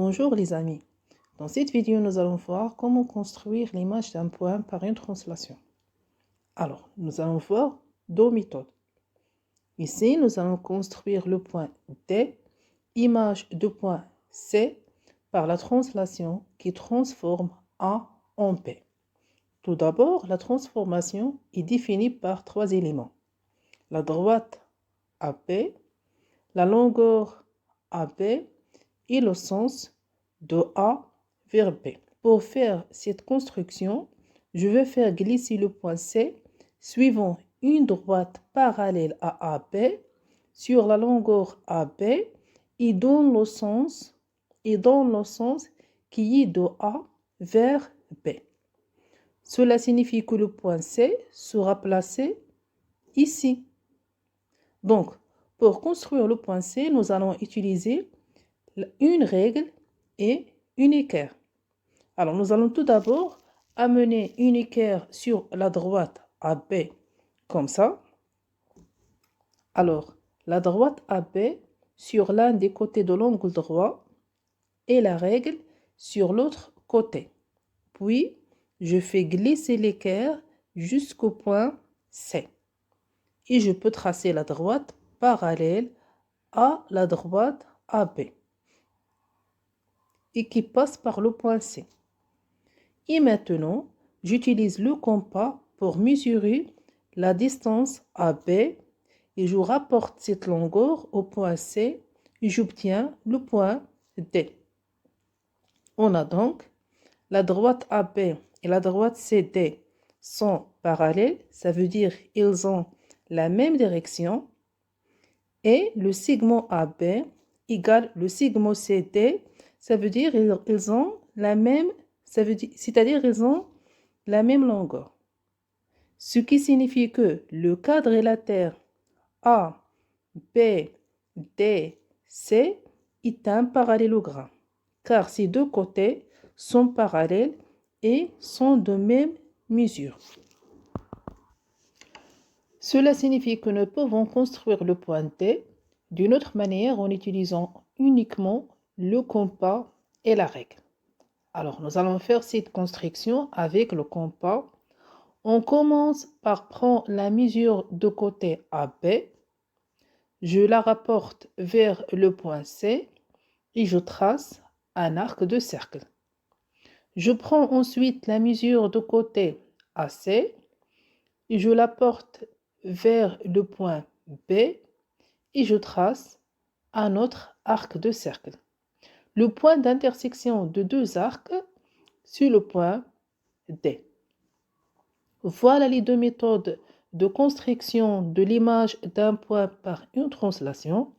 Bonjour les amis. Dans cette vidéo, nous allons voir comment construire l'image d'un point par une translation. Alors, nous allons voir deux méthodes. Ici, nous allons construire le point D, image de point C, par la translation qui transforme A en B. Tout d'abord, la transformation est définie par trois éléments. La droite AB, la longueur AB et le sens de A vers B. Pour faire cette construction, je vais faire glisser le point C suivant une droite parallèle à AB sur la longueur AB et dans le sens qui est de A vers B. Cela signifie que le point C sera placé ici. Donc, pour construire le point C, nous allons utiliser une règle et une équerre. Alors, nous allons tout d'abord amener une équerre sur la droite AB, comme ça. Alors, la droite AB sur l'un des côtés de l'angle droit et la règle sur l'autre côté. Puis, je fais glisser l'équerre jusqu'au point C. Et je peux tracer la droite parallèle à la droite AB et qui passe par le point C. Et maintenant, j'utilise le compas pour mesurer la distance AB et je rapporte cette longueur au point C et j'obtiens le point D. On a donc la droite AB et la droite CD sont parallèles, ça veut dire qu'ils ont la même direction et le segment AB égale le segment CD, ça veut dire qu'ils ont la même c'est-à-dire ils ont la même longueur. Ce qui signifie que le quadrilatère A, B, D, C est un parallélogramme, car ces deux côtés sont parallèles et sont de même mesure. Cela signifie que nous pouvons construire le point D d'une autre manière en utilisant uniquement le compas et la règle. Alors, nous allons faire cette construction avec le compas. On commence par prendre la mesure de côté AB. Je la rapporte vers le point C et je trace un arc de cercle. Je prends ensuite la mesure de côté AC et je la porte vers le point B et je trace un autre arc de cercle. Le point d'intersection de deux arcs sur le point D. Voilà les deux méthodes de construction de l'image d'un point par une translation.